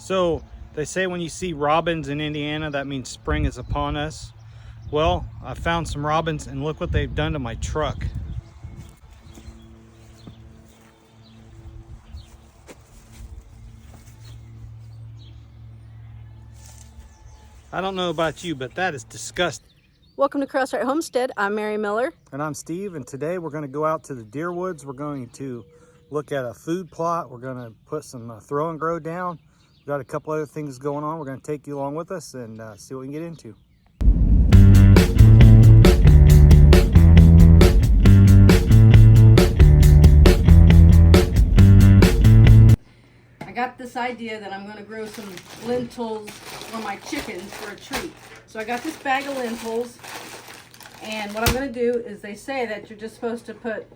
So they say when you see robins in Indiana, that means spring is upon us. Well, I found some robins and look what they've done to my truck. I don't know about you, but that is disgusting. Welcome to Crossright Homestead. I'm Mary Miller. And I'm Steve, and today we're going to go out to the deer woods. We're going to look at a food plot. We're going to put some throw and grow down. We've got a couple other things going on. We're going to take you along with us and see what we can get into. I got this idea that I'm going to grow some lentils for my chickens for a treat. So I got this bag of lentils, and what I'm going to do is they say that you're just supposed to put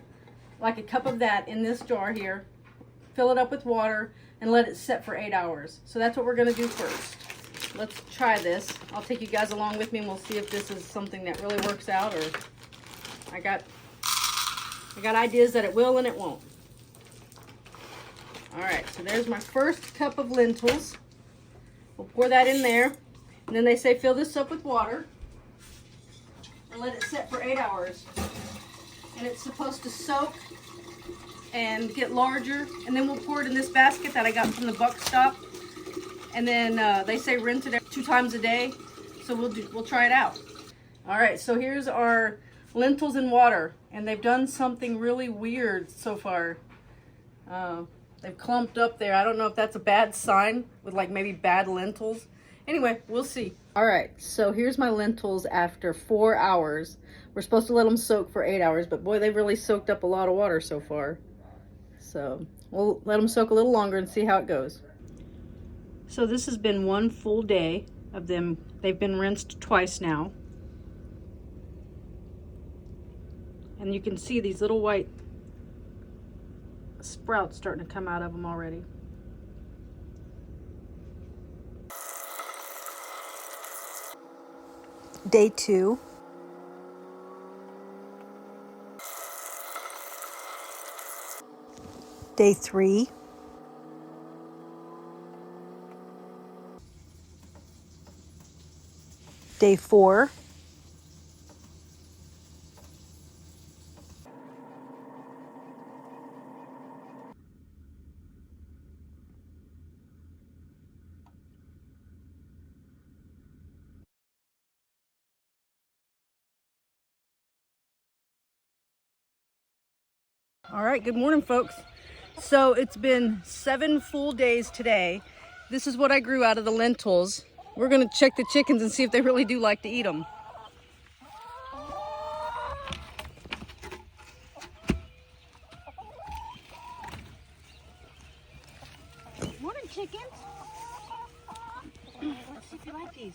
like a cup of that in this jar here, fill it up with water, and let it set for 8 hours. So that's what we're going to do first. Let's try this. I'll take you guys along with me and we'll see if this is something that really works out, or I got ideas that it will and it won't. Alright, so there's my first cup of lentils. We'll pour that in there. And then they say fill this up with water and let it set for 8 hours. And it's supposed to soak and get larger. And then we'll pour it in this basket that I got from the buck stop. And then they say rinse it 2 times a day. So we'll try it out. Alright, so here's our lentils in water. And they've done something really weird so far. They've clumped up there. I don't know if that's a bad sign with like maybe bad lentils. Anyway, we'll see. All right, so here's my lentils after 4 hours. We're supposed to let them soak for 8 hours, but boy, they've really soaked up a lot of water so far. So we'll let them soak a little longer and see how it goes. So this has been 1 full day of them. They've been rinsed twice now. And you can see these little white sprouts starting to come out of them already. Day 2. Day 3. Day 4. All right, good morning, folks. So it's been 7 full days today. This is what I grew out of the lentils. We're gonna check the chickens and see if they really do like to eat them. Morning, chickens. Let's see if you like these.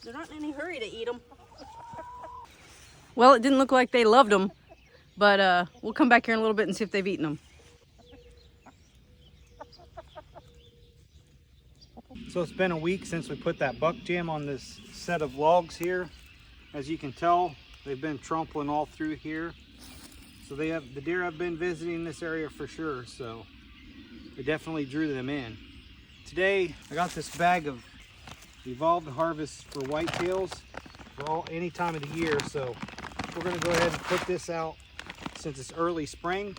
They're not in any hurry to eat them. Well, it didn't look like they loved them, but we'll come back here in a little bit and see if they've eaten them. So it's been a week since we put that buck jam on this set of logs here. As you can tell, they've been trampling all through here. So the deer have been visiting this area for sure, so they definitely drew them in. Today I got this bag of evolved harvest for whitetails for any time of the year, so we're going to go ahead and put this out since it's early spring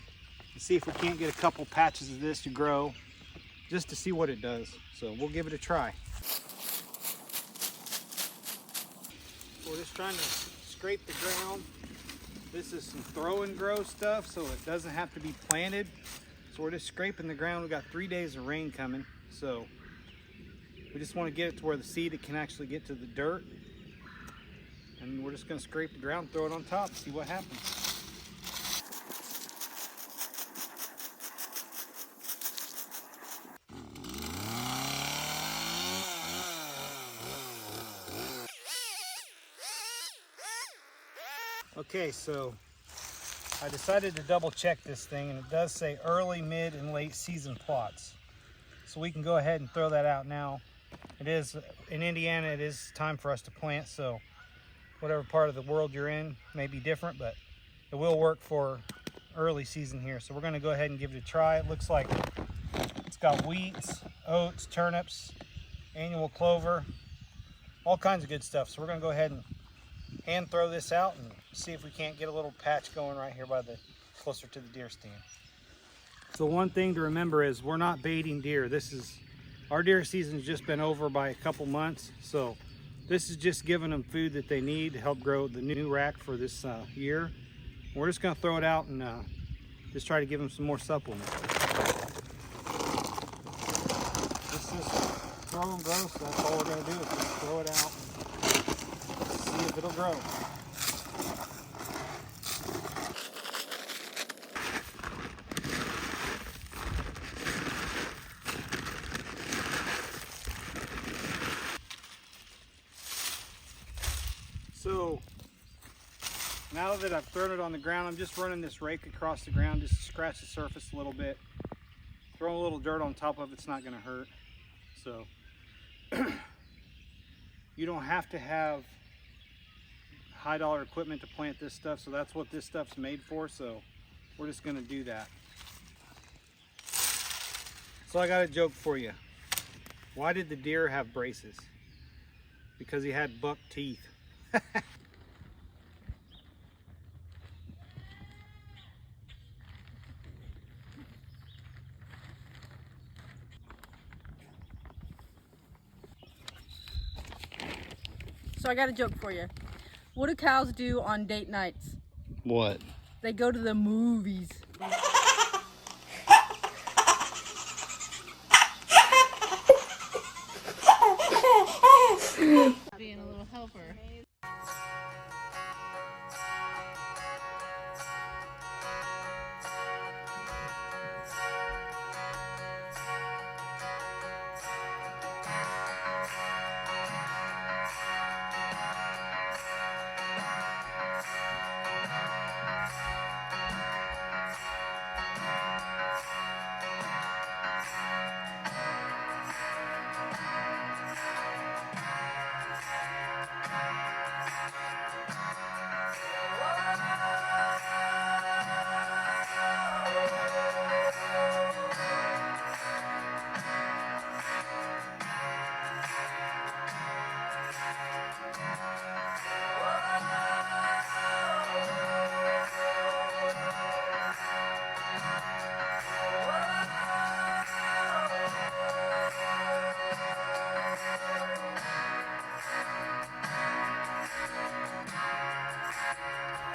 and see if we can't get a couple patches of this to grow just to see what it does. So we'll give it a try. We're just trying to scrape the ground. This is some throw and grow stuff, so it doesn't have to be planted. So we're just scraping the ground. We got 3 days of rain coming, so we just want to get it to where the seed can actually get to the dirt. And we're just going to scrape the ground, throw it on top, see what happens. Okay, so I decided to double check this thing, and it does say early, mid, and late season plots. So we can go ahead and throw that out now. It is, in Indiana, it is time for us to plant, so whatever part of the world you're in may be different, but it will work for early season here. So we're going to go ahead and give it a try. It looks like it's got wheats, oats, turnips, annual clover, all kinds of good stuff. So we're going to go ahead and hand throw this out and see if we can't get a little patch going right here by the closer to the deer stand. So one thing to remember is we're not baiting deer. Our deer season's just been over by a couple months, so this is just giving them food that they need to help grow the new rack for this year. We're just going to throw it out and just try to give them some more supplement. This is throw and grow, so that's all we're going to do is just throw it out, see if it'll grow. So now that I've thrown it on the ground, I'm just running this rake across the ground just to scratch the surface a little bit. Throwing a little dirt on top of it's not going to hurt. So you don't have to have high dollar equipment to plant this stuff, so that's what this stuff's made for. So we're just going to do that. So I got a joke for you. Why did the deer have braces? Because he had buck teeth. So I got a joke for you. What do cows do on date nights? What? They go to the movies. Being a little helper.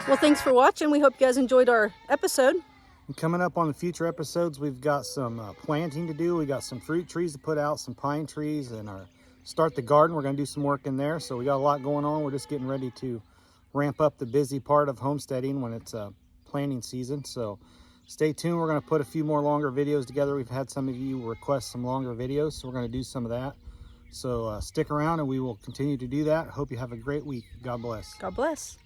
Well, thanks for watching. We hope you guys enjoyed our episode. And coming up on the future episodes, we've got some planting to do. We got some fruit trees to put out, some pine trees, and start the garden. We're going to do some work in there. So we got a lot going on. We're just getting ready to ramp up the busy part of homesteading when it's planting season. So stay tuned. We're going to put a few more longer videos together. We've had some of you request some longer videos, so we're going to do some of that. So stick around and we will continue to do that. Hope you have a great week. God bless. God bless.